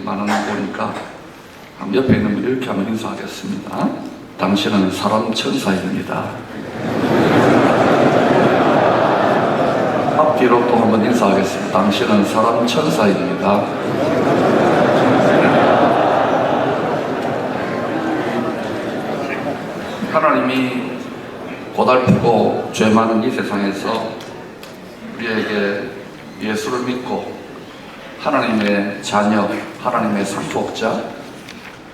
많은 보니까 옆에 있는 분 이렇게 한번 인사하겠습니다. 당신은 사람 천사입니다. 앞뒤로 또 한번 인사하겠습니다. 당신은 사람 천사입니다. 하나님이 고달프고 죄 많은 이 세상에서 우리에게 예수를 믿고 하나님의 자녀, 하나님의 상속자,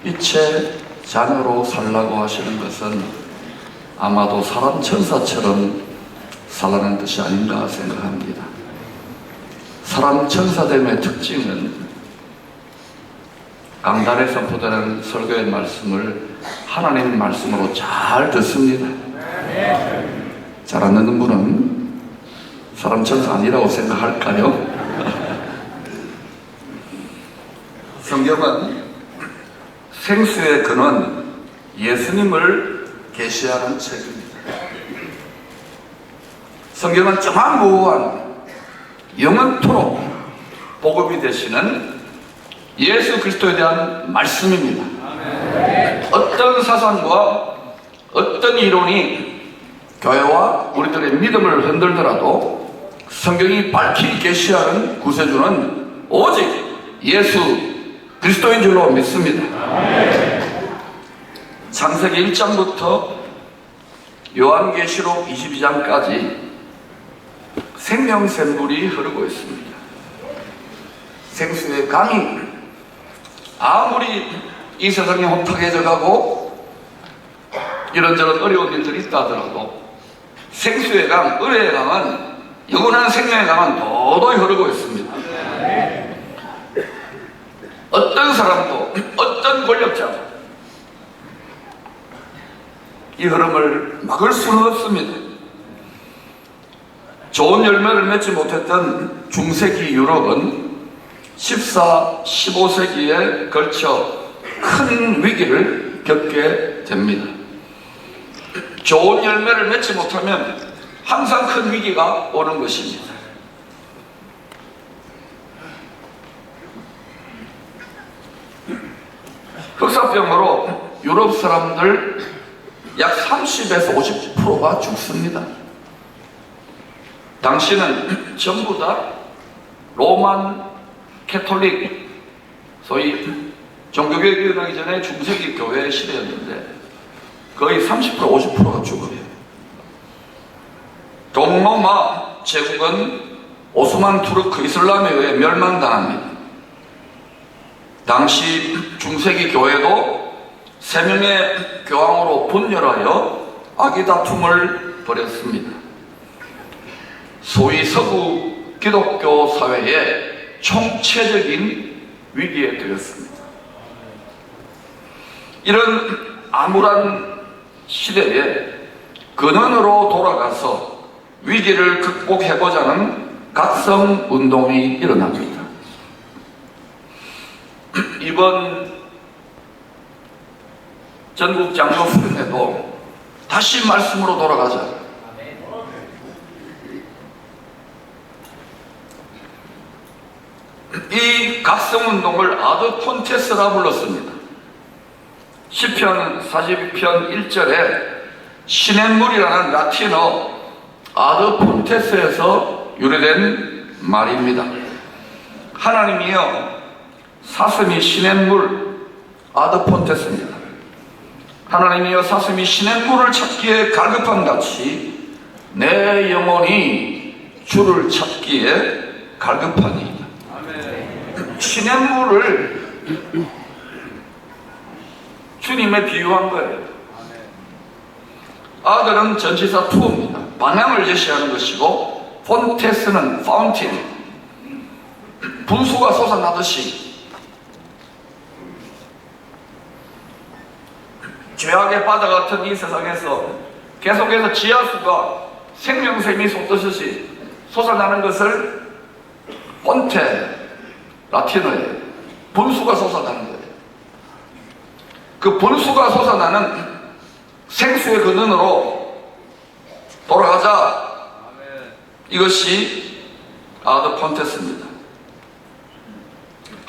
이체 자녀로 살라고 하시는 것은 아마도 사람 천사처럼 살라는 뜻이 아닌가 생각합니다. 사람 천사됨의 특징은 강단에 선포되는 설교의 말씀을 하나님의 말씀으로 잘 듣습니다. 잘 안 듣는 분은 사람 천사 아니라고 생각할까요? 성경은 생수의 근원 예수님을 계시하는 책입니다. 성경은 정한무한 영원토록 복음이 되시는 예수 그리스도에 대한 말씀입니다. 어떤 사상과 어떤 이론이 교회와 우리들의 믿음을 흔들더라도 성경이 밝히 계시하는 구세주는 오직 예수 그리스도인 줄로 믿습니다. 창세기 1장부터 요한계시록 22장까지 생명샘물이 흐르고 있습니다. 생수의 강이 아무리 이 세상이 혼탁해져 가고 이런저런 어려운 일들이 있다 하더라도 생수의 강, 의의 강은, 영원한 생명의 강은 도도히 흐르고 있습니다. 어떤 사람도, 어떤 권력자도 이 흐름을 막을 수는 없습니다. 좋은 열매를 맺지 못했던 중세기 유럽은 14, 15세기에 걸쳐 큰 위기를 겪게 됩니다. 좋은 열매를 맺지 못하면 항상 큰 위기가 오는 것입니다. 흑사병으로 유럽 사람들 약 30에서 50%가 죽습니다. 당시는 전부 다 로만 캐톨릭, 소위 종교개혁이 일어나기 전에 중세기 교회 시대였는데 거의 30%, 50%가 죽어요. 동로마 제국은 오스만 투르크 이슬람에 의해 멸망당합니다. 당시 중세기 교회도 3명의 교황으로 분열하여 악의 다툼을 벌였습니다. 소위 서구 기독교 사회의 총체적인 위기에 들었습니다. 이런 암울한 시대에 근원으로 돌아가서 위기를 극복해보자는 각성운동이 일어납니다. 이번 전국 장로 후임에도 다시 말씀으로 돌아가자. 이 각성운동을 아드폰테스라 불렀습니다. 시편 42편 1절에 시냇물이라는 라틴어 아드폰테스에서 유래된 말입니다. 하나님이여 사슴이 시냇물 아드폰테스입니다. 하나님이여 사슴이 시냇물을 찾기에 갈급한 같이 내 영혼이 주를 찾기에 갈급하니. 시냇물을 주님에 비유한 거예요. 아들은 전치사 투어입니다. 방향을 제시하는 것이고 폰테스는 파운틴, 분수가 솟아나듯이 죄악의 바다 같은 이 세상에서 계속해서 지하수가 생명샘이 솟듯이 솟아나는 것을 폰테, 라틴어에 분수가 솟아나는 거예요. 그 분수가 솟아나는 생수의 근원으로 돌아가자. 이것이 아드폰테스입니다.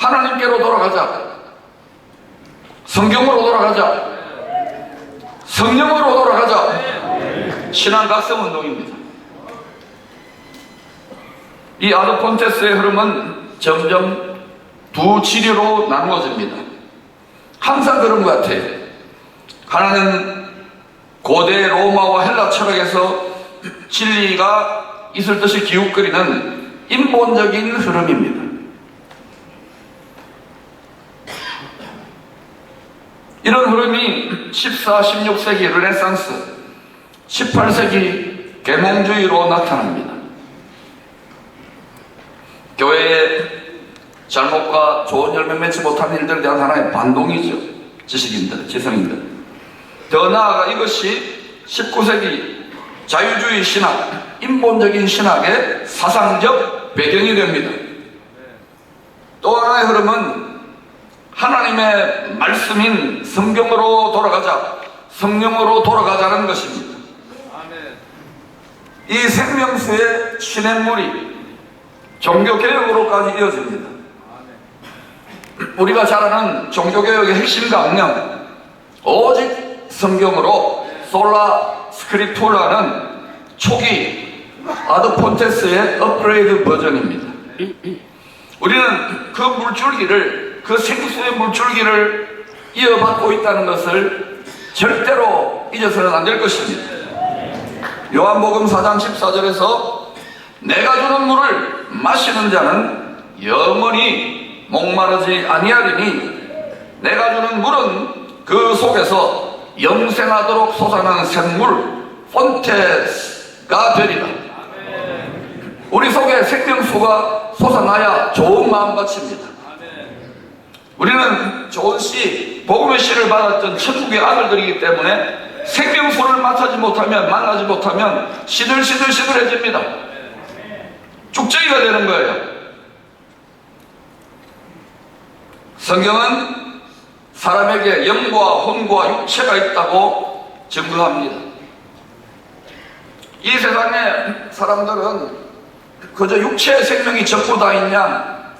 하나님께로 돌아가자. 성경으로 돌아가자. 성령으로 돌아가자. 신앙 각성 운동입니다. 이 아드폰테스의 흐름은 점점 두 지류로 나누어집니다. 항상 그런 것 같아요. 하나는 고대 로마와 헬라 철학에서 진리가 있을 듯이 기웃거리는 인본적인 흐름입니다. 이런 흐름이 14, 16세기 르네상스, 18세기 계몽주의로 나타납니다. 교회의 잘못과 좋은 열매 맺지 못한 일들에 대한 하나의 반동이죠. 지식인들, 지성인들. 더 나아가 이것이 19세기 자유주의 신학, 인본적인 신학의 사상적 배경이 됩니다. 또 하나의 흐름은 하나님의 말씀인 성경으로 돌아가자, 성령으로 돌아가자는 것입니다. 이 생명수의 시냇물이 종교개혁으로까지 이어집니다. 우리가 잘 아는 종교개혁의 핵심 강령, 오직 성경으로 솔라 스크립투라는 초기 아드폰테스의 업그레이드 버전입니다. 우리는 그 물줄기를, 그 생수의 물줄기를 이어받고 있다는 것을 절대로 잊어서는 안 될 것입니다. 요한복음 4장 14절에서 내가 주는 물을 마시는 자는 영원히 목마르지 아니하리니 내가 주는 물은 그 속에서 영생하도록 솟아나는 샘물 폰테스가 되리라. 우리 속에 생명수가 솟아나야 좋은 마음같입니다. 우리는 좋은 씨, 복음의 씨를 받았던 천국의 아들들이기 때문에 생명수를 만나지 못하면 시들시들해집니다. 쭉쟁이가 되는 거예요. 성경은 사람에게 영과 혼과 육체가 있다고 증거합니다. 이 세상의 사람들은 그저 육체의 생명이 전부 다 있냐,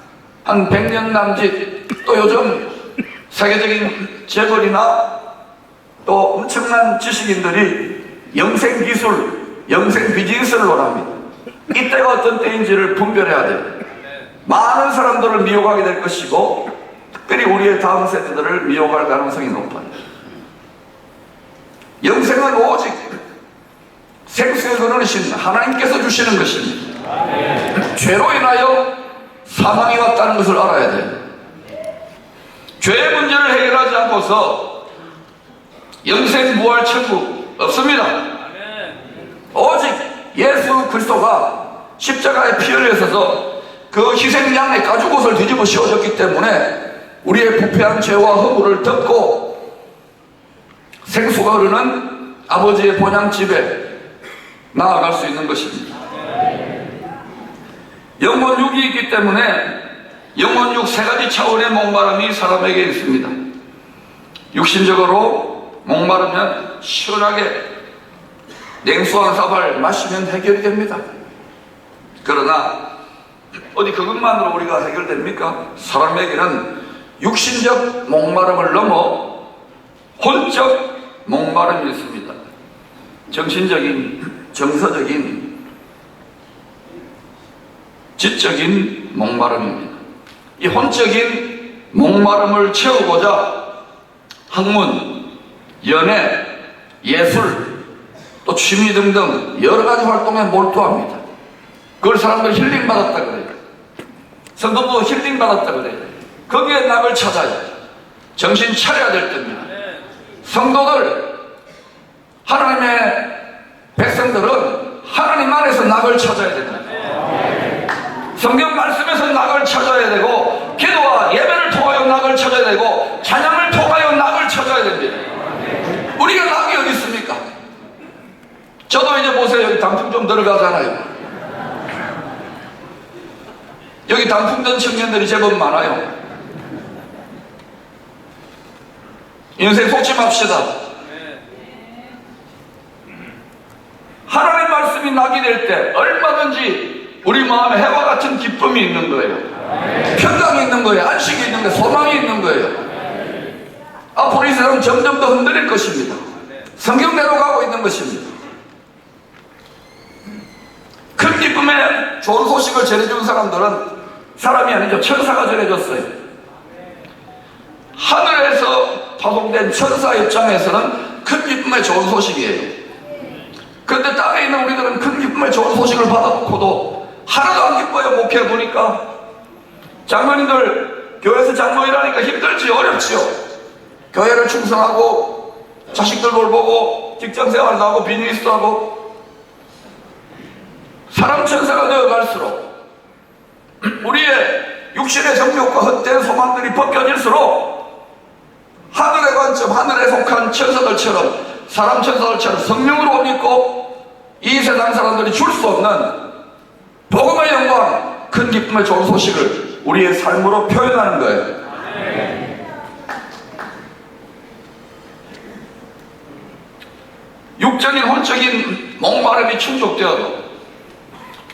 한 100년 남짓, 또 요즘 세계적인 재벌이나 또 엄청난 지식인들이 영생기술, 영생비즈니스를 원합니다. 이때가 어떤 때인지를 분별해야 돼요. 많은 사람들을 미혹하게 될 것이고 특별히 우리의 다음 세대들을 미혹할 가능성이 높아요. 영생은 오직 생수의 근원이신 하나님께서 주시는 것입니다. 죄로 인하여 사망이 왔다는 것을 알아야 돼요. 죄의 문제를 해결하지 않고서 영생 부활 천국 없습니다. 오직 예수 그리스도가 십자가에 피 흘려서 그 희생양의 가죽옷을 뒤집어 씌워졌기 때문에 우리의 부패한 죄와 허물을 덮고 생수가 흐르는 아버지의 본향집에 나아갈 수 있는 것입니다. 영혼육이 있기 때문에 영혼육 세 가지 차원의 목마름이 사람에게 있습니다. 육신적으로 목마르면 시원하게 냉수 한 사발 마시면 해결이 됩니다. 그러나 어디 그것만으로 우리가 해결됩니까? 사람에게는 육신적 목마름을 넘어 혼적 목마름이 있습니다. 정신적인, 정서적인, 지적인 목마름입니다. 이 혼적인 목마름을 채우고자 학문, 연애, 예술, 또 취미 등등 여러 가지 활동에 몰두합니다. 그걸 사람들 힐링 받았다 그래요. 성도도 힐링 받았다 그래요. 거기에 낙을 찾아야 정신 차려야 될 때입니다. 성도들, 하나님의 백성들은 하나님 안에서 낙을 찾아야 됩니다. 성경 말씀에서 낙을 찾아야 되고, 기도와 예배를 통하여 낙을 찾아야 되고, 찬양을 통하여 낙을 찾아야 됩니다. 우리가 낙이 어디 있습니까? 저도 이제 보세요. 여기 단풍 좀 들어가잖아요. 여기 단풍 든 청년들이 제법 많아요. 인생 속지 맙시다. 하나님 말씀이 낙이 될 때 얼마든지 우리 마음에 해와 같은 기쁨이 있는 거예요. 평강이 있는 거예요. 안식이 있는 거예요. 소망이 있는 거예요. 앞으로 이 세상은 점점 더 흔들릴 것입니다. 성경대로 가고 있는 것입니다. 큰 기쁨에 좋은 소식을 전해준 사람들은 사람이 아니죠. 천사가 전해줬어요. 하늘에서 파송된 천사 입장에서는 큰 기쁨의 좋은 소식이에요. 그런데 땅에 있는 우리들은 큰 기쁨의 좋은 소식을 받아놓고도 하나도 안 기뻐요. 목회 보니까 장로님들 교회에서 장로일하니까 힘들지, 어렵지요. 교회를 충성하고 자식들 돌보고 직장생활도 하고 비즈니스도 하고 사람 천사가 되어갈수록 우리의 육신의 정욕과 헛된 소망들이 벗겨질수록 하늘의 관점, 하늘에 속한 천사들처럼, 사람 천사들처럼 성령으로 옷 입고 이 세상 사람들이 줄 수 없는 복음의 영광, 큰 기쁨의 좋은 소식을 우리의 삶으로 표현하는 거예요. 육적인 혼적인 목마름이 충족되어도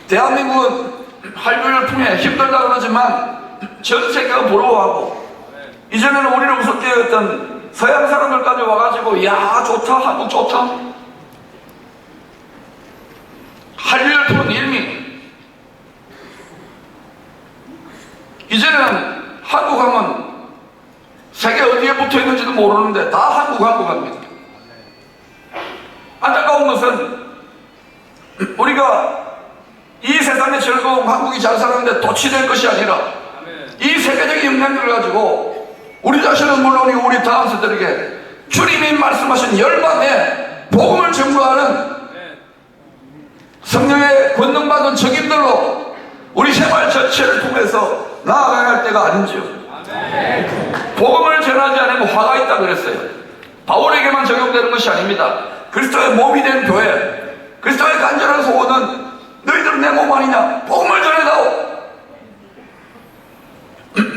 대한민국은 한류열풍에 힘들다 그러지만 전 세계가 부러워하고 이전에는 우리를 우습게 여겼던 서양 사람들까지 와가지고 야 좋다, 한국 좋다. 한류열풍은 일미. 이제는 한국 하면 세계 어디에 붙어 있는지도 모르는데 다 한국 합니다. 안타까운 것은 우리가 이 세상의 즐거움, 한국이 잘 사는데 도취될 것이 아니라 이 세계적인 영향력을 가지고 우리 자신은 물론이고 우리 다음 세대에게 주님이 말씀하신 열방에 복음을 전구하는 성령의 권능받은 적임들로 우리 생활 전체를 통해서 나아가야 할 때가 아닌지요. 복음을 전하지 않으면 화가 있다 그랬어요. 바울에게만 적용되는 것이 아닙니다. 그리스도의 몸이 된 교회, 그리스도의 간절한 소원은 너희들은 내 몸 아니냐? 복음을 전해다오.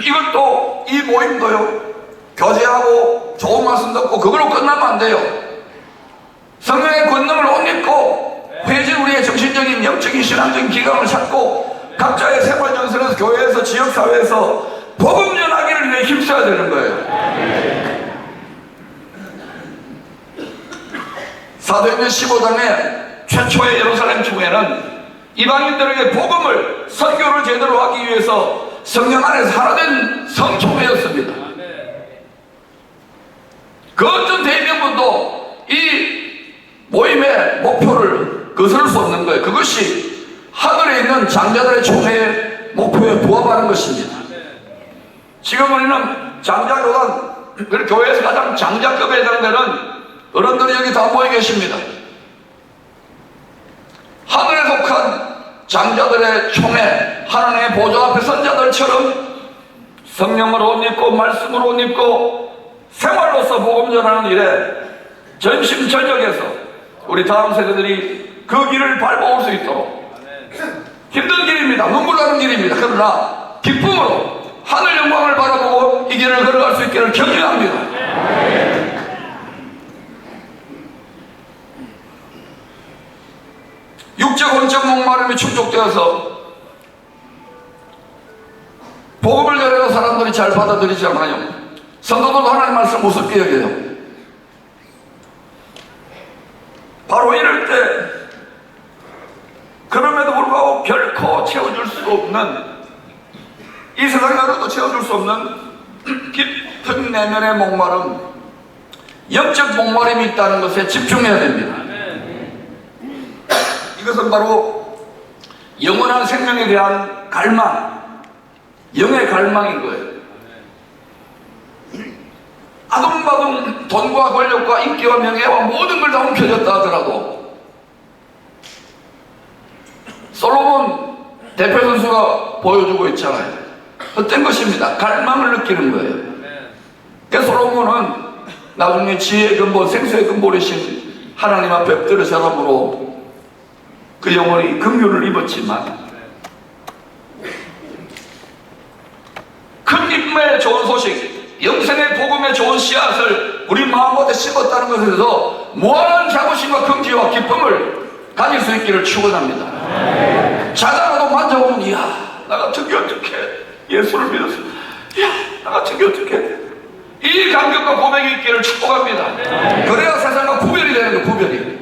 이것도 이 모임도요, 교제하고 좋은 말씀 듣고 그걸로 끝나면 안 돼요. 성령의 권능을 옷 입고 회진 우리의 정신적인, 영적인, 신앙적인 기강을 찾고 각자의 생활 전선에서, 교회에서, 지역사회에서 복음 전하기를 위해 힘써야 되는 거예요. 사도행전 15장의 최초의 예루살렘 총회는 이방인들에게 복음을, 선교를 제대로 하기 위해서 성령 안에서 하나 된 성총회였습니다. 그 어떤 대의명분도 이 모임의 목표를 거스를 수 없는 거예요. 그것이 하늘에 있는 장자들의 총회의 목표에 부합하는 것입니다. 지금 우리는 장자교단, 교회에서 가장 장자급에 해당되는 어른들이 여기 다 모여 계십니다. 하늘에 속한 장자들의 총회, 하나님의 보좌 앞에 선자들처럼 성령으로 옷 입고 말씀으로 옷 입고 생활로서 복음 전하는 일에 전심전력해서 우리 다음 세대들이 그 길을 밟아올 수 있도록. 힘든 길입니다. 눈물 나는 길입니다. 그러나 기쁨으로 하늘 영광을 바라보고 이 길을 걸어갈 수 있기를 격려합니다. 육적 혼적 목마름이 충족되어서 복음을 전해도 사람들이 잘 받아들이지 않아요. 성도들도 하나님 말씀 우습게 여겨요. 바로 이럴 때 그럼에도 불구하고 결코 채워줄 수 없는, 이 세상에 어려도 채워줄 수 없는 깊은 내면의 목마름, 영적 목마름이 있다는 것에 집중해야 됩니다. 이것은 바로 영원한 생명에 대한 갈망, 영의 갈망인 거예요. 아둥바둥 돈과 권력과 인기와 명예와 모든 걸 다 움켜졌다 하더라도 솔로몬 대표 선수가 보여주고 있잖아요. 어떤 것입니다. 갈망을 느끼는 거예요. 그래서 솔로몬은 나중에 지혜의 근본, 생수의 근본이신 하나님 앞에 엎드려 절함으로 그 영혼이 긍휼을 입었지만 큰 기쁨의 좋은 소식, 영생의 복음의 좋은 씨앗을 우리 마음속에 심었다는 것에서 무한한 자부심과 긍지와 기쁨을 가질 수 있기를 축원합니다. 자다가도 만져보면 이야, 나 같은 게 어떻게 예수를 믿었어. 야, 나 같은 게 어떻게 해? 이 감격과 고백이 있기를 축복합니다. 그래야 세상과 구별이 되는 거예요. 구별이.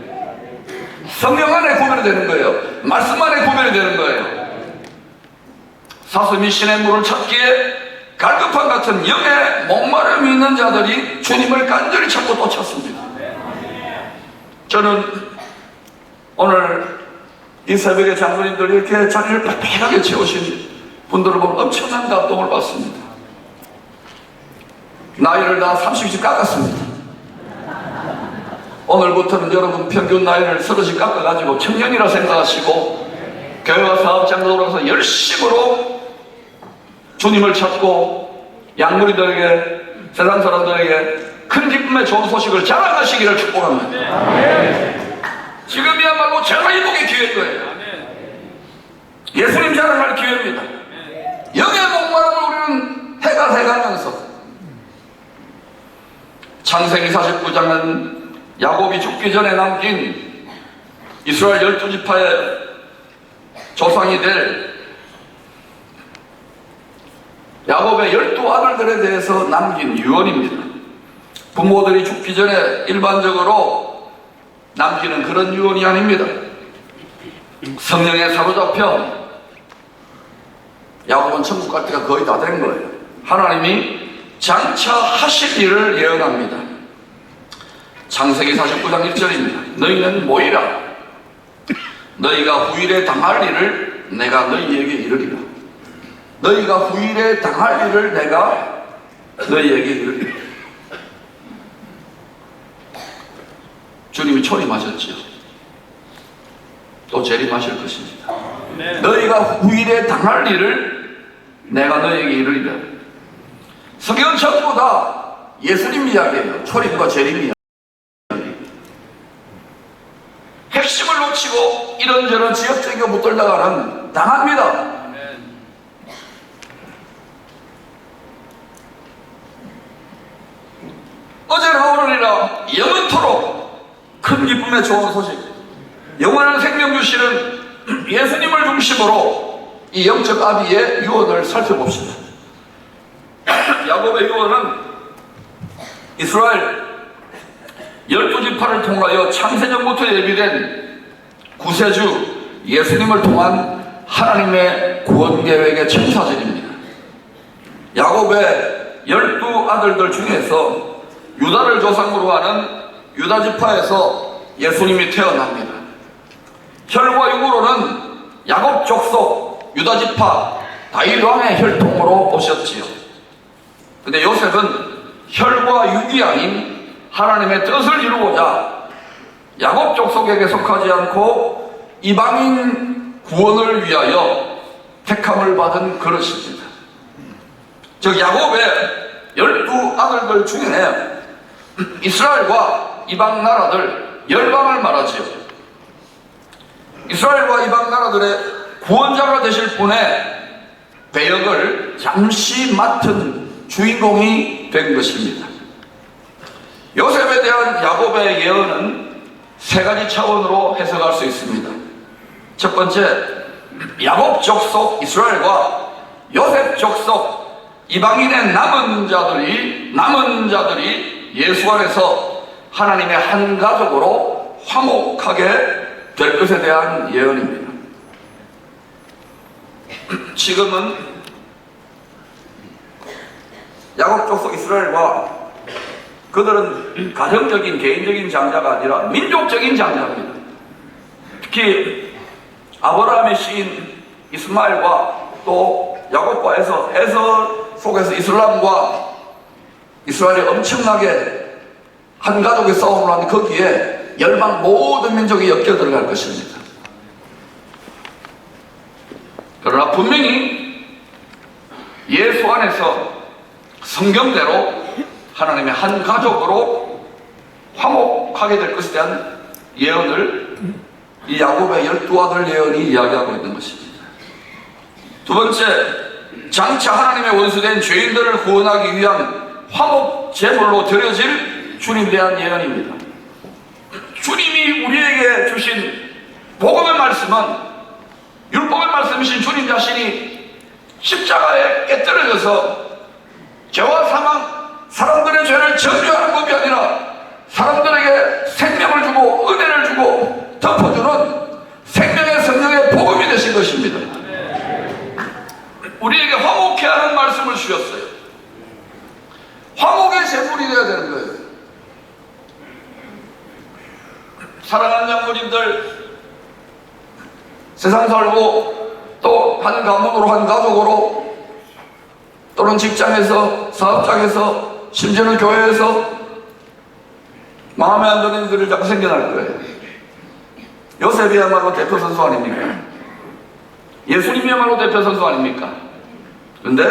성령 안에 구별이 되는 거예요. 말씀 안에 구별이 되는 거예요. 사슴이 신의 물을 찾기에 갈급함 같은 영의 목마름이 있는 자들이 주님을 간절히 찾고 또 찾습니다. 저는 오늘 이 새벽에 장로님들 이렇게 자리를 빽빽하게 채우신 분들을 보면 엄청난 감동을 받습니다. 나이를 다 30씩 깎았습니다. 오늘부터는 여러분 평균 나이를 30씩 깎아가지고 청년이라 생각하시고 교회와 사업장으로 돌아가서 열심으로 주님을 찾고 양무리들에게 세상 사람들에게 큰 기쁨의 좋은 소식을 자랑하시기를 축복합니다. 지금이야말로 제일 복의 기회인 거예요. 예수님 자랑할 기회입니다. 영의 목마름을 우리는 해가면서 창세기 49장은 야곱이 죽기 전에 남긴 이스라엘 12지파의 조상이 될 야곱의 12아들들에 대해서 남긴 유언입니다. 부모들이 죽기 전에 일반적으로 남기는 그런 유언이 아닙니다. 성령에 사로잡혀 야곱은 천국 갈 때가 거의 다 된 거예요. 하나님이 장차 하실 일을 예언합니다. 창세기 49장 1절입니다. 너희는 모이라. 너희가 후일에 당할 일을 내가 너희에게 이르리라. 너희가 후일에 당할 일을 내가 너희에게 이르리라. 주님이 초림하셨지요. 또 재림하실 것입니다. 너희가 후일에 당할 일을 내가 너희에게 이르리라. 성경은 전부 다 예수님 이야기예요. 초림과 재림 이야기. 핵심을 놓치고 이런저런 지역적이고 붙들다가는 당합니다. 어제나 오늘이나 영원토록 큰 기쁨의 좋은 소식, 영원한 생명 주시는 예수님을 중심으로 이 영적 아비의 유언을 살펴봅시다. 야곱의 유언은 이스라엘 12지파를 통하여 창세전부터 예비된 구세주 예수님을 통한 하나님의 구원 계획의 청사진입니다. 야곱의 12아들들 중에서 유다를 조상으로 하는 유다지파에서 예수님이 태어납니다. 혈과 육으로는 야곱 족속 유다지파 다윗 왕의 혈통으로 오셨지요. 근데 요셉은 혈과 육이 아닌 하나님의 뜻을 이루고자 야곱 족속에게 속하지 않고 이방인 구원을 위하여 택함을 받은 그릇입니다. 즉 야곱의 12아들들 중에 이스라엘과 이방 나라들 열방을 말하지요. 이스라엘과 이방 나라들의 구원자가 되실 분의 배역을 잠시 맡은 주인공이 된 것입니다. 요셉에 대한 야곱의 예언은 세 가지 차원으로 해석할 수 있습니다. 첫 번째, 야곱 족속 이스라엘과 요셉 족속 이방인의 남은 자들이 예수 안에서 하나님의 한 가족으로 화목하게 될 것에 대한 예언입니다. 지금은 야곱 족속 이스라엘과 그들은 가정적인 개인적인 장자가 아니라 민족적인 장자입니다. 특히 아브라함의 시인 이스마엘과 또 야곱과 에서 속에서 이슬람과 이스라엘이 엄청나게 한 가족의 싸움을 하는 거기에 열방 모든 민족이 엮여 들어갈 것입니다. 그러나 분명히 예수 안에서 성경대로 하나님의 한 가족으로 화목하게 될 것에 대한 예언을 이 야곱의 12아들 예언이 이야기하고 있는 것입니다. 두 번째, 장차 하나님의 원수된 죄인들을 구원하기 위한 화목 제물로 드려질 주님에 대한 예언입니다. 주님이 우리에게 주신 복음의 말씀은 율법의 말씀이신 주님 자신이 십자가에 깨뜨려져서 죄와 사망, 사람들의 죄를 정죄하는 법이 아니라 사람들에게 생명을 주고 은혜를 주고 덮어주는 생명의 성령의 복음이 되신 것입니다. 우리에게 화목케 하는 말씀을 주셨어요. 화목의 제물이 되어야 되는 거예요. 사랑하는 장로님들, 세상 살고 또 한 가문으로 한 가족으로 또는 직장에서 사업장에서 심지어는 교회에서 마음에 안 드는 일들이 자꾸 생겨날 거예요. 요셉이야말로 대표 선수 아닙니까? 예수님이야말로 대표 선수 아닙니까? 그런데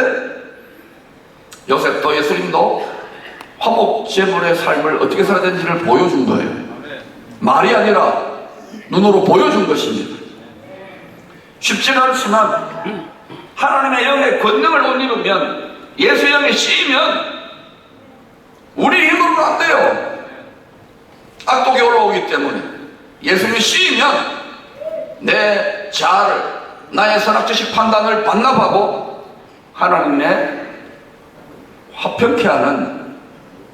요셉도 예수님도 화목 제물의 삶을 어떻게 살아야 되는지를 보여준 거예요. 말이 아니라 눈으로 보여준 것입니다. 쉽지는 않지만 하나님의 영의 권능을 못 입으면, 예수의 영에 씌이면 우리 힘으로는 안 돼요. 악독이 올라오기 때문에. 예수님이 씌이면 내 자아를, 나의 선악지식 판단을 반납하고 하나님의 화평케 하는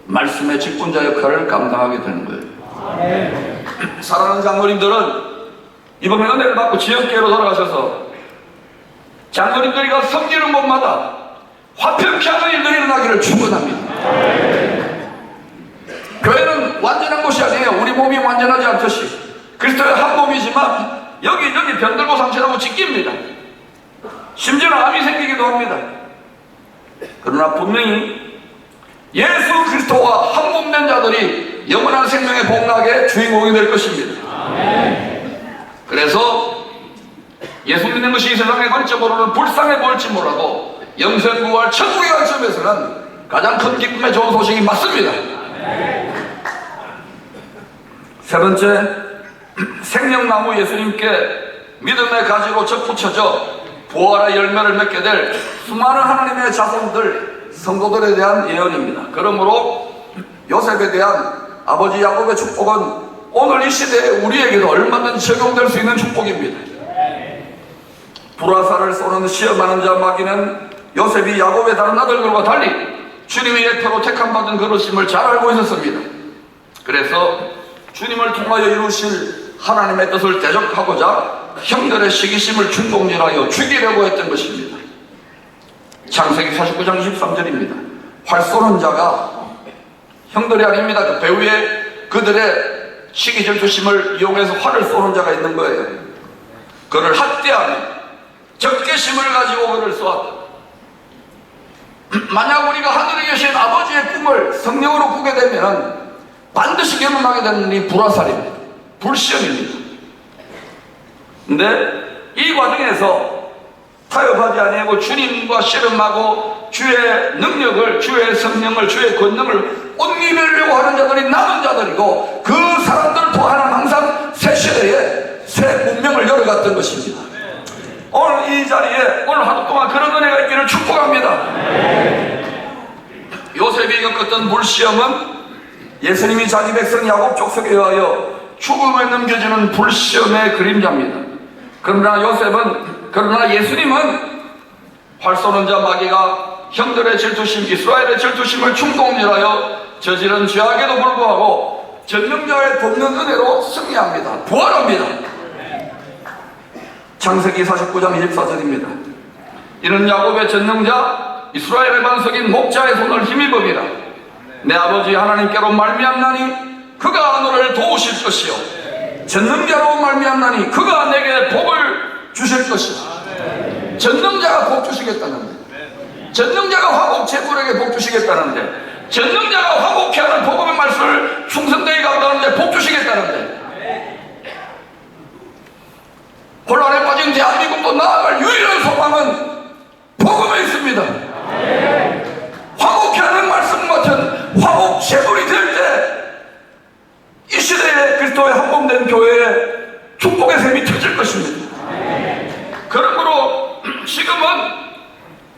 말씀의 직분자 역할을 감당하게 되는 거예요. 사랑하는 장로님들은 이번에 은혜를 받고 지역교회로 돌아가셔서 장로님들이 가 섬기는 곳마다 화평케 하는 일들이 일어나기를 축원합니다. 교회는 완전한 곳이 아니에요. 우리 몸이 완전하지 않듯이 그리스도의 한 몸이지만 여기저기 병들고 상처나고 찢깁니다. 심지어는 암이 생기기도 합니다. 그러나 분명히 예수 그리스도와 한 몸 된 자들이 영원한 생명의 복락의 주인공이 될 것입니다. 그래서 예수 믿는 것이 이 세상의 관점으로는 불쌍해 보일지 몰라도 영생부활 천국의 관점에서는 가장 큰 기쁨의 좋은 소식이 맞습니다. 세 번째, 생명나무 예수님께 믿음의 가지로 접붙여져 부활의 열매를 맺게 될 수많은 하나님의 자손들, 성도들에 대한 예언입니다. 그러므로 요셉에 대한 아버지 야곱의 축복은 오늘 이 시대에 우리에게도 얼마든지 적용될 수 있는 축복입니다. 불화살을 쏘는 시험하는 자 마귀는 요셉이 야곱의 다른 아들들과 달리 주님의 예표로 택함받은 그릇임을 잘 알고 있었습니다. 그래서 주님을 통하여 이루실 하나님의 뜻을 대적하고자 형들의 시기심을 충동질하여 죽이려고 했던 것입니다. 창세기 49장 23절입니다. 활 쏘는 자가 형들이 아닙니다. 그 배후에 그들의 시기 질투심을 이용해서 활을 쏘는 자가 있는 거예요. 그를 학대하며 적개심을 가지고 그를 쏘았다. 만약 우리가 하늘에 계신 아버지의 꿈을 성령으로 꾸게 되면 반드시 경험하게 되는 이 불화살입니다. 불시험입니다. 근데 이 과정에서 타협하지 아니하고 주님과 씨름하고 주의 능력을, 주의 성령을, 주의 권능을 옷 입으려고 하는 자들이 남은 자들이고, 그 사람들을 통하는 항상 새 시대에 새 문명을 열어갔던 것입니다. 오늘 이 자리에 오늘 하루 동안 그런 은혜가 있기를 축복합니다. 요셉이 겪었던 불시험은 예수님이 자기 백성 야곱 족속에 의하여 죽음에 넘겨지는 불시험의 그림자입니다. 그러나 예수님은 활 쏘는 자 마귀가 형들의 질투심, 이스라엘의 질투심을 충동질하여 저지른 죄악에도 불구하고 전능자의 돕는 은혜로 승리합니다. 부활합니다. 창세기 49장 24절입니다. 이는 야곱의 전능자 이스라엘의 반석인 목자의 손을 힘입으리라. 내 아버지 하나님께로 말미암나니 그가 너를 도우실 것이요 전능자로 말미암나니 그가 내게 복을 주실 것이다. 전능자가 복 주시겠다는데, 전능자가 화목 제물에게 복 주시겠다는데, 전능자가 화목케 하는 복음의 말씀을 충성되게 감당하는데 복 주시겠다는데, 혼란에 빠진 대한민국도 나아갈 유일한 소망은 복음에 있습니다. 화목케 하는 말씀 같은 화목 제물이 될 때 이 시대에 그리스도의 한몸된 교회에 축복의 샘이 터질 것입니다. 그러므로 지금은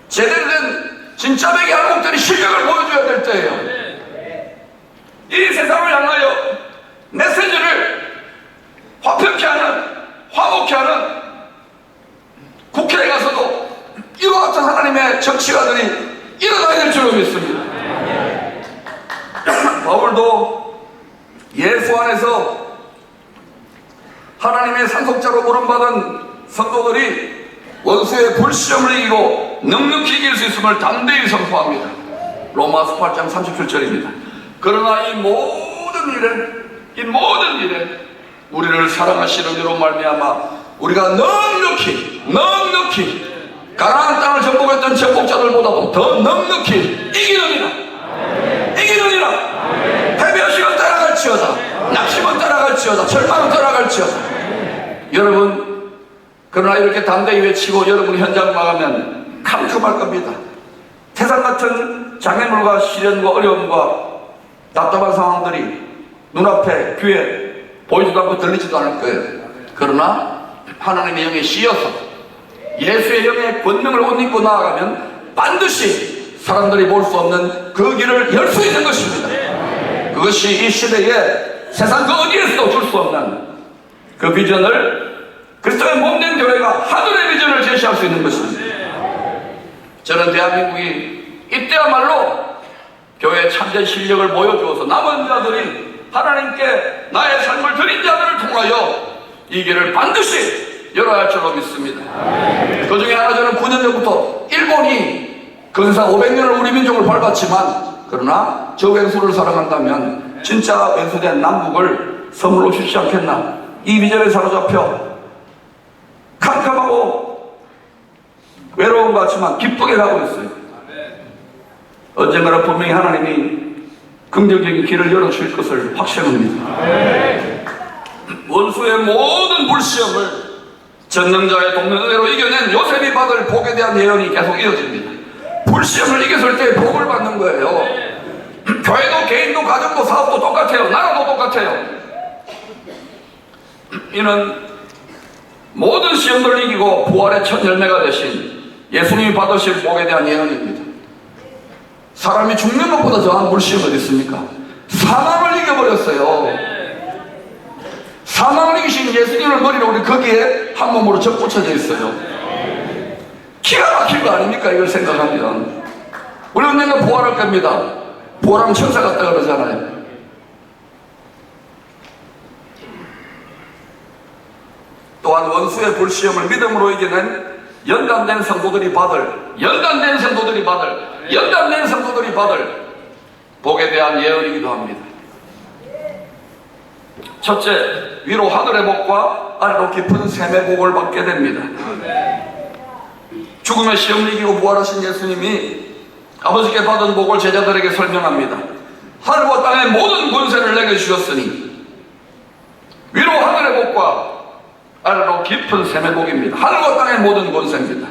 제대로 된 진짜 백의 한목들이 실력을 보여줘야 될 때예요. 이 세상을 향하여 메시지를 화평케 하는, 화목케 하는, 국회에 가서도 이와 같은 바울도 예수 안에서 하나님의 상속자로 부름받은 성도들이 원수의 불시험을 이기고 넉넉히 이길 수 있음을 담대히 선포합니다. 로마서 8장 37절입니다. 그러나 이 모든 일에 우리를 사랑하시는 이로 말미암아 우리가 넉넉히 가나안 땅을 정복했던 정복자들보다도 더 넉넉히 이기느니라. 패배의식은 따라갈지어다, 낙심은 따라갈지어다, 절망은 따라갈지어다. 여러분, 그러나 이렇게 담대히 외치고 여러분이 현장을 나가면 캄캄할 겁니다. 세상 같은 장애물과 시련과 어려움과 답답한 상황들이 눈앞에 귀에 보이지도 않고 들리지도 않을 거예요. 그러나 하나님의 영에 씌어서 예수의 영의 권능을 옷 입고 나아가면 반드시 사람들이 볼 수 없는 그 길을 열 수 있는 것입니다. 그것이 이 시대에 세상 그 어디에서도 줄 수 없는 그 비전을 그리스도의 몸된 교회가 하늘의 비전을 제시할 수 있는 것입니다. 저는 대한민국이 이때야말로 교회의 참된 실력을 보여주어서 남은 자들이 하나님께 나의 삶을 드린 자들을 통하여 이 길을 반드시 열어야 할 줄로 믿습니다. 그 중에 하나, 저는 9년 전부터 일본이 근사 500년을 우리 민족을 밟았지만 그러나 저 왼수를 사랑한다면 진짜 왼수된 남북을 선물로 주시지 않겠나, 이 비전에 사로잡혀 캄캄하고 외로운 것 같지만 기쁘게 가고 있어요. 언젠가는 분명히 하나님이 긍정적인 길을 열어주실 것을 확신합니다. 원수의 모든 불시험을 전능자의 동명의로 이겨낸 요셉이 받을 복에 대한 예언이 계속 이어집니다. 불시험을 이겼을 때 복을 받는 거예요. 교회도 개인도 가정도 사업도 똑같아요. 나라도 똑같아요. 이는 모든 시험들을 이기고 부활의 첫 열매가 되신 예수님이 받으실 복에 대한 예언입니다. 사람이 죽는 것보다 더한 불시험 어디 있습니까? 사망을 이겨버렸어요. 사망을 이기신 예수님을 머리로 우리 거기에 한 몸으로 접붙여져 있어요. 기가 막힌 거 아닙니까? 이걸 생각하면 우리 언젠가 부활할 겁니다. 부활하면 천사 같다 그러잖아요. 또한 원수의 불시험을 믿음으로 이겨낸 연단된 성도들이 받을 복에 대한 예언이기도 합니다. 첫째, 위로 하늘의 복과 아래로 깊은 샘의 복을 받게 됩니다. 죽음의 시험을 이기고 부활하신 예수님이 아버지께 받은 복을 제자들에게 설명합니다. 하늘과 땅의 모든 권세를 내게 주셨으니 위로 하늘의 복과 아래로 깊은 샘의 복입니다. 하늘과 땅의 모든 권세입니다.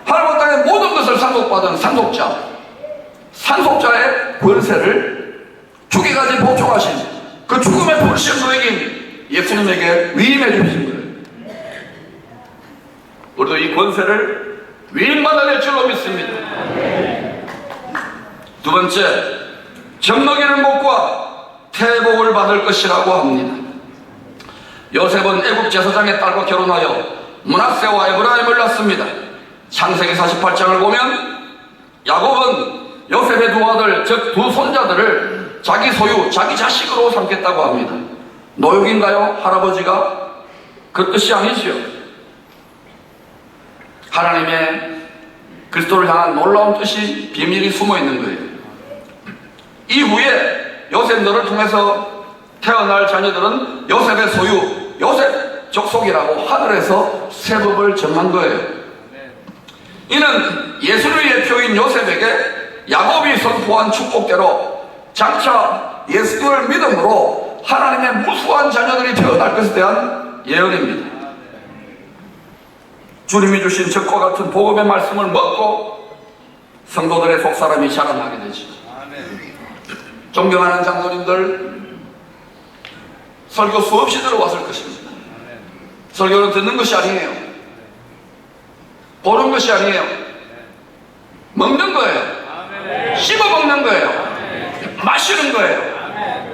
하늘과 땅의 모든 것을 상속받은 상속자의 권세를 죽기까지 보충하신 그 죽음의 불시험도 이긴 예수님에게 위임해 주신 거예요. 우리도 이 권세를 위임받아낼 줄로 믿습니다. 두 번째, 젖먹이는 복과 태복을 받을 것이라고 합니다. 요셉은 애굽 제사장의 딸과 결혼하여 므낫세와 에브라임을 낳습니다. 창세기 48장을 보면 야곱은 요셉의 두 아들, 즉 두 손자들을 자기 소유, 자기 자식으로 삼겠다고 합니다. 노역인가요? 할아버지가? 그 뜻이 아니지요. 하나님의 그리스도를 향한 놀라운 뜻이, 비밀이 숨어 있는 거예요. 이후에 요셉 너를 통해서 태어날 자녀들은 요셉의 소유, 요셉 족속이라고 하늘에서 세법을 정한 거예요. 이는 예수의 예표인 요셉에게 야곱이 선포한 축복대로 장차 예수를 믿음으로 하나님의 무수한 자녀들이 태어날 것에 대한 예언입니다. 주님이 주신 적과 같은 복음의 말씀을 먹고 성도들의 속사람이 자라나게 되죠. 존경하는 장로님들, 설교 수없이 들어왔을 것입니다. 설교는 듣는 것이 아니에요. 보는 것이 아니에요. 먹는 거예요. 씹어 먹는 거예요. 마시는 거예요.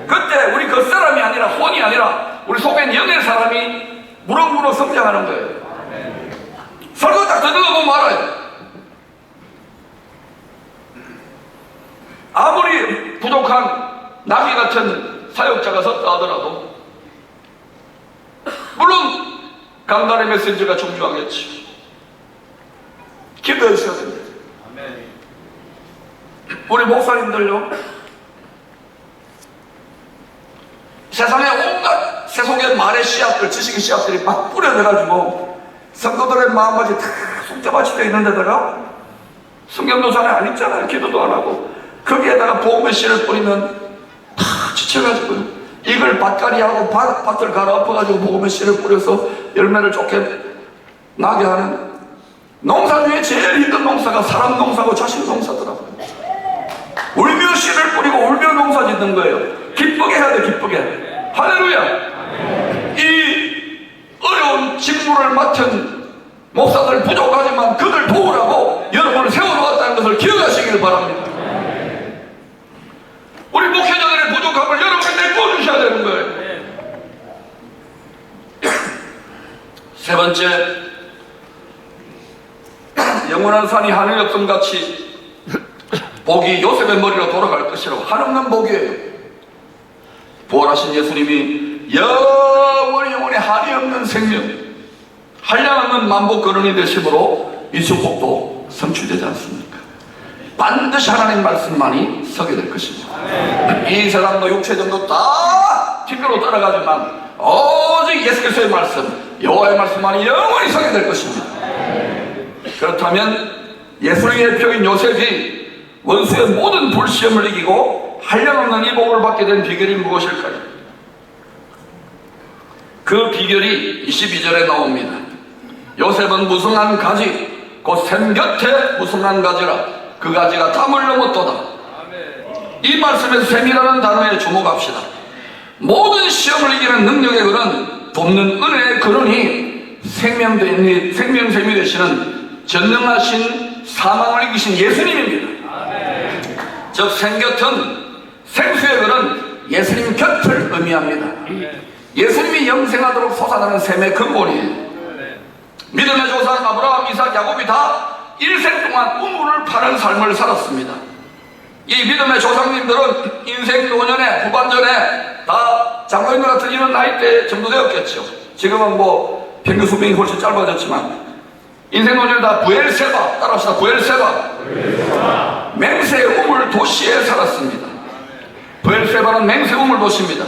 그때 우리 겉사람이 아니라 혼이 아니라 우리 속에 영의 사람이 무럭무럭 성장하는 거예요. 설교 딱 듣는다고 말아요. 아무리 부족한 나귀 같은 사역자가 섰다 하더라도 물론 강단의 메시지가 중요하겠지. 기도했어야 됩니다. 우리 목사님들요, 세상에 온갖 세속의 말의 씨앗들, 지식의 씨앗들이 막 뿌려져가지고 성도들의 마음까지 다 숙제밭이 되어 있는 데다가 성경도 잘 안 읽잖아요. 기도도 안 하고 거기에다가 복음의 씨를 뿌리면 다 지쳐가지고요, 이걸 밭갈이하고 밭을 갈아엎어가지고 복음의 씨를 뿌려서 열매를 좋게 나게 하는, 농사 중에 제일 힘든 농사가 사람 농사고 자식 농사더라고요. 울며 씨를 뿌리고 울며 농사 짓는 거예요. 기쁘게 해야 돼, 기쁘게. 할렐루야. 이 어려운 직무를 맡은 목사들 부족하지만 그들 도우라고 여러분을 세워놓았다는 것을 기억하시길 바랍니다. 우리 목회자들의 부족함을 여러분이 메꿔주셔야 되는 거예요. 세 번째, 영원한 산이 하늘 없음같이 복이 요셉의 머리로 돌아갈 것이라고. 한없는 복이에요. 부활하신 예수님이 영원히 한이 없는 생명, 한량없는 만복 근원이 되심으로 이 축복도 성취되지 않습니까? 반드시 하나님 말씀만이 서게 될 것입니다. 이 세상도 육체정도 다 뒤로 따라가지만 오직 예수 그리스도의 말씀, 여호와의 말씀만이 영원히 서게 될 것입니다. 그렇다면 예수님의 표인 요셉이 원수의 모든 불시험을 이기고 한량없는 이 복을 받게 된 비결이 무엇일까요? 그 비결이 22절에 나옵니다. 요셉은 무성한 가지, 곧 샘 곁에 무성한 가지라. 그 가지가 담을 넘었도다. 이 말씀에서 샘이라는 단어에 주목합시다. 모든 시험을 이기는 능력의 근원, 돕는 은혜의 근원이 생명샘이 되시는 전능하신 사망을 이기신 예수님입니다. 즉 생곁은 생수의 근원 예수님 곁을 의미합니다. 예수님이 영생하도록 솟아나는 샘의 근본이에요. 믿음의 조상 아브라함, 이삭, 야곱이 다 일생 동안 우물을 파는 삶을 살았습니다. 이 믿음의 조상님들은 인생 노년에 후반전에 다 장로님들 같은 이런 나이대 정도 되었겠죠. 지금은 뭐 평균 수명이 훨씬 짧아졌지만 인생 노년에 다 부엘세바, 따라합시다. 부엘세바. 맹세의 우물 도시에 살았습니다. 부엘세바는 맹세의 우물 도시입니다.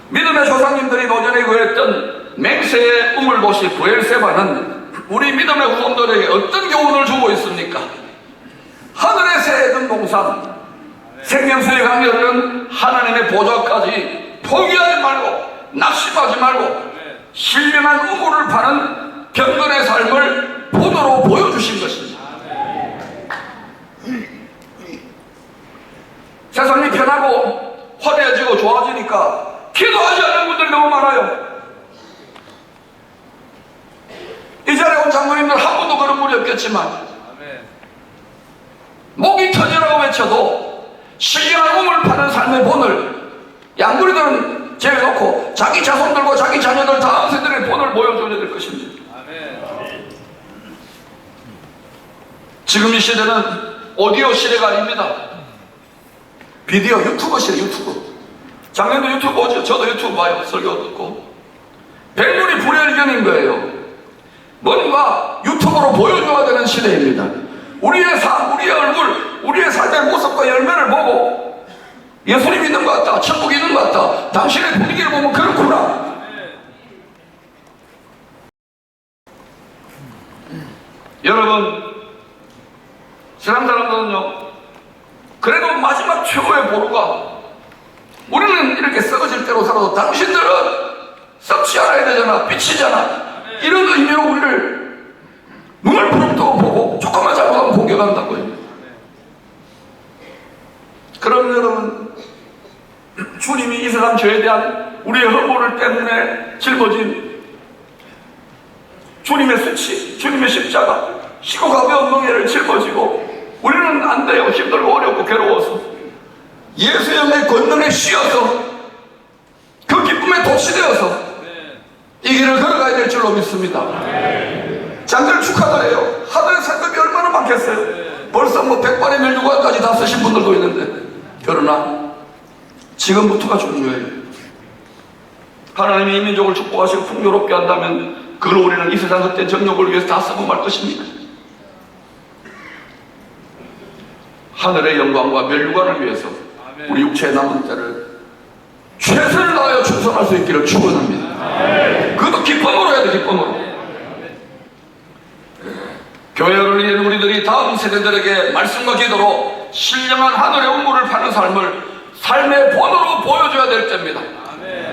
믿음의 조상님들이 노년에 구했던 맹세의 우물 도시 부엘세바는 우리 믿음의 후손들에게 어떤 교훈을 주고 있습니까? 하늘의 새에 든 동산, 생명수의 강에 흐르는 하나님의 보좌까지 포기하지 말고 낙심하지 말고 신령한 우물을 파는 경건의 삶을 본으로 보여주신 것입니다. 세상이 편하고 화려해지고 좋아지니까 기도하지 않는 분들이 너무 많아요. 이 자리에 온 장로님들 한 분도 그런 분이 없겠지만 목이 터지라고 외쳐도 신령한 우물 파는 삶의 본을 양구리들은 제외놓고 자기 자손들과 자기 자녀들 다음 세대의 본을 보여줘야 될 것입니다. 지금 이 시대는 오디오 시대가 아닙니다. 비디오, 유튜브 시대, 유튜브. 작년도 유튜브 보죠. 저도 유튜브 봐요. 설교 듣고. 백문이 불여일견인 거예요. 뭔가 유튜브로 보여줘야 되는 시대입니다. 우리의 삶, 우리의 얼굴, 우리의 삶의 모습과 열매를 보고 예수님 있는 것 같다, 천국 있는 것 같다, 당신의 분위기를 보면 그렇구나. 여러분, 세상 사람들은요, 그래도 마지막 최고의 보루가 우리는 이렇게 썩어질 대로 살아도 당신들은 썩지 않아야 되잖아, 비치잖아, 이런 의미로 우리를 눈을 부릅뜨고 보고 조금만 잘못하면 공격한다고요. 그럼 여러분, 주님이 이 세상 죄에 대한 우리의 허물을 때문에 짊어진 주님의 수치, 주님의 십자가, 시고 가벼운 멍에를 짊어지고 우리는 안 돼요. 힘들고 어렵고 괴로워서 예수의 영의 권능에 씌어서 그 기쁨에 도취되어서 이 길을 걸어가야 될 줄로 믿습니다. 장들 축하드려요. 하늘의 상급이 얼마나 많겠어요. 벌써 뭐 100발의 멸류관까지 다 쓰신 분들도 있는데, 그러나 지금부터가 중요해요. 하나님이 이 민족을 축복하시고 풍요롭게 한다면 그걸 우리는 이 세상 헛된 정욕을 위해서 다 쓰고 말 것입니까? 하늘의 영광과 멸류관을 위해서 우리 육체의 남은 때를 최선을 다하여 충성할 수 있기를 축원합니다. 그것도 기쁨으로 해야 돼. 기쁨으로. 교회 어른이 된 우리들이 다음 세대들에게 말씀과 기도로 신령한 하늘의 우물을 파는 삶의 본으로 보여줘야 될 때입니다.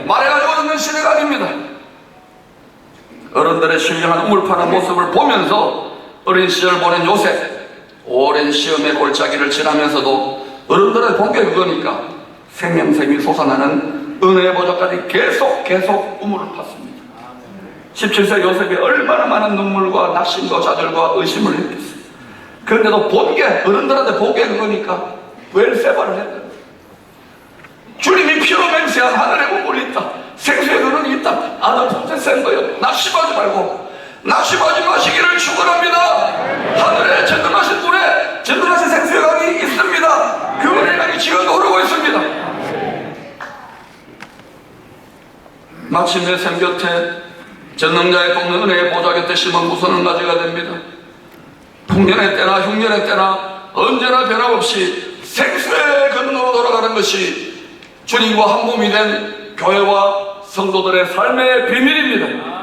말해가지고 듣는 시대가 아닙니다. 어른들의 신령한 우물 파는 모습을 보면서 어린 시절 보낸 요셉, 오랜 시험의 골짜기를 지나면서도 어른들의 본 게 그거니까 생명샘이 솟아나는 은혜의 보좌까지 계속 우물을 팠습니다. 17세 요셉이 얼마나 많은 눈물과 낙심과 좌절과 의심을 했겠어요. 그런데도 본 게 어른들한테 본 게 그거니까 웰세바를 했다. 주님이 피로 맹세한 하늘의 우물이 있다. 생수의 근원이 있다. 아들 품새 센 거예요. 낙심하지 말고 낙심하지 마시기를 축원합니다. 하늘에 전능하신 분에 전능하신 생수의 강이 있습니다. 그 은혜의 강이 지금도 흐르고 있습니다. 마침내 샘 곁에 전능자의 돕는 은혜의 보좌 곁에 심은 무서운 가지가 됩니다. 풍년의 때나 흉년의 때나 언제나 변함없이 생수의 근원으로 돌아가는 것이 주님과 한 몸이 된 교회와 성도들의 삶의 비밀입니다.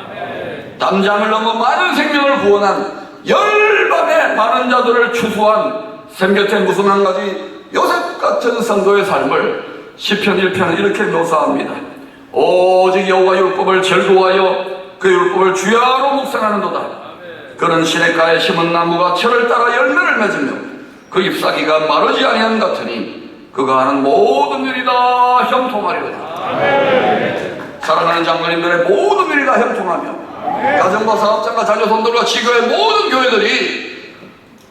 담장을 넘어 많은 생명을 구원한 열반의 많은 자들을 추수한 샘 곁에 무슨 한 가지 요셉 같은 성도의 삶을 시편 1편은 이렇게 묘사합니다. 오직 여호와 율법을 즐거워하여 그 율법을 주야로 묵상하는도다. 그는 시냇가에 심은 나무가 철을 따라 열매를 맺으며 그 잎사귀가 마르지 아니한 같으니 그가 하는 모든 일이 다 형통하리로다. 사랑하는 장로님들의 모든 일이 다 형통하며 가정과 사업장과 자녀손들과 지교의 모든 교회들이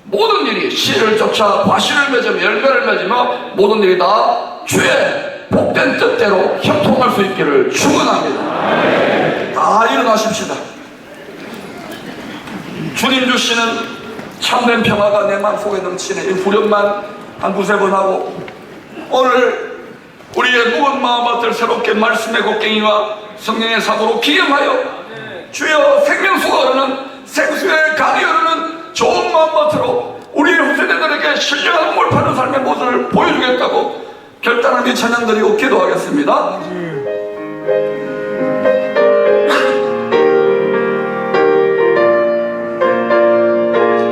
모든 일이 씨를 쫓아 과실을 맺으며 열매를 맺으며 모든 일이 다 주의 복된 뜻대로 형통할 수 있기를 축원합니다. 다 일어나십시다. 주님 주시는 참된 평화가 내 마음속에 넘치네. 이 후렴만 한 두세 번 하고 오늘 우리의 무거운 마음밭을 새롭게 말씀의 곡괭이와 성령의 사고로 기경하여 주여 생명수가 흐르는 생수의 강이 흐르는 좋은 마음밭으로 우리의 후세대들에게 신령한 우물 파는 삶의 모습을 보여주겠다고 결단하게 찬양 드리고 기도하겠습니다.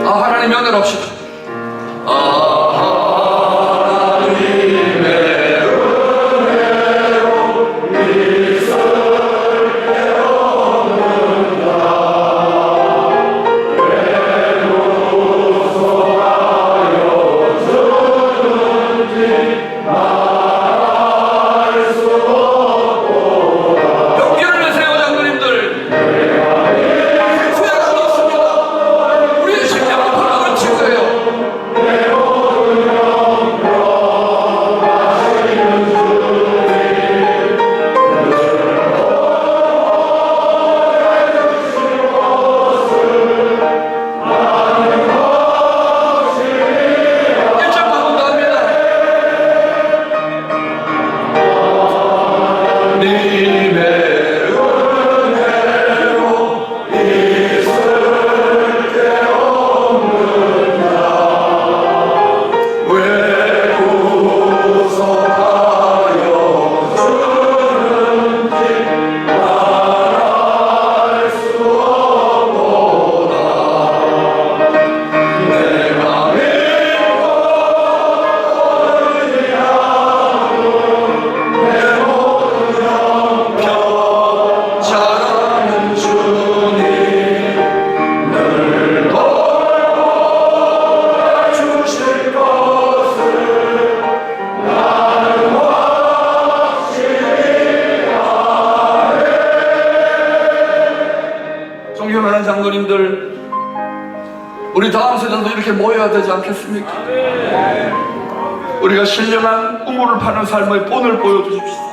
하나님 연애를 합시다. 장로님들, 우리 다음 세대도 이렇게 모여야 되지 않겠습니까? 우리가 신령한 우물을 파는 삶의 본을 보여주십시오.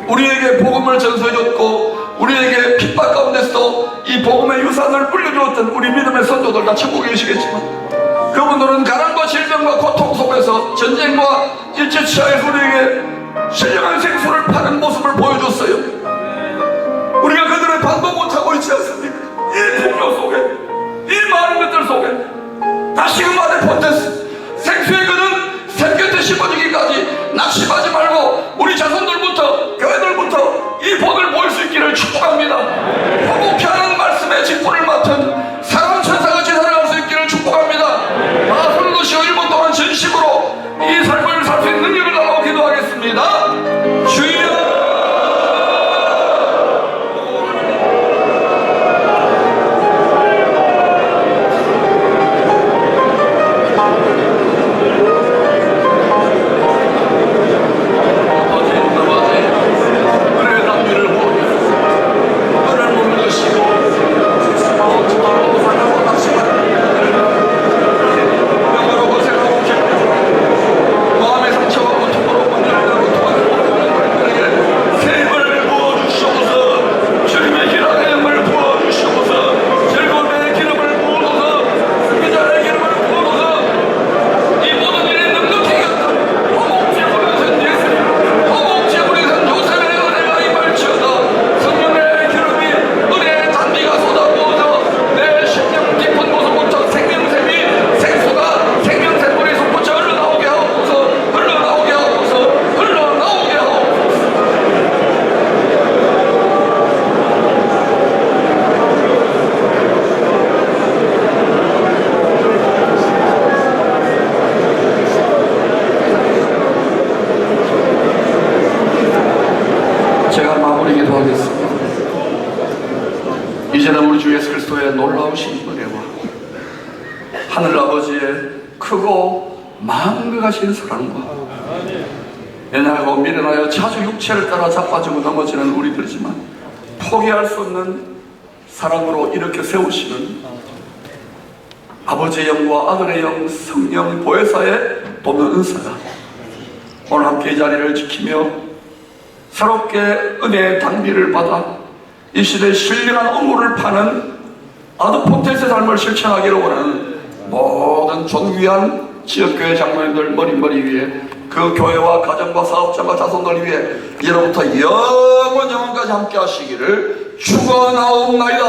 우리에게 복음을 전수해줬고 우리에게 핍박 가운데서도 이 복음의 유산을 물려주었던 우리 믿음의 선조들 다 천국에 계시겠지만 그분들은 가난과 질병과 고통 속에서 전쟁과 일제치하에서 우리에게 신령한 생수를 파는 모습을 보여줬어요. 우리가 그들의 반도 못하고 있지 않습니까? 이 풍요 속에, 이 많은 것들 속에 다시금 말해 폰테스 생수의 그는 샘 곁에 심어지기까지 낙심하지 말고 우리 자손들부터 교회들부터 이 복을 보일 수 있기를 축복합니다. 화목케 하는 말씀의 직분을 맡은 사람 천사같이 살아갈 수 있기를 축복합니다. 다 손을 드시고 1분 동안 진심으로 이 삶을 살 수 있는 능력을 달라고 기도하겠습니다. 주여, 이제는 우리 주 예수 그리스도의 놀라우신 은혜와 하늘아버지의 크고 만극하신 사랑과 연약하고 미련하여 자주 육체를 따라 자빠지고 넘어지는 우리들이지만 포기할 수 없는 사랑으로 이렇게 세우시는 아버지의 영과 아들의 영 성령 보혜사의 돕는 은사가 오늘 함께 이 자리를 지키며 새롭게 은혜의 단비를 받아 이 시대의 신령한 업무를 파는 아드폰테스의 삶을 실천하기를 원하는 모든 존귀한 지역교회 장로님들 머리 위에 그 교회와 가정과 사업자와 자손들 위해 이제로부터 영원까지 함께 하시기를 축원하옵나이다.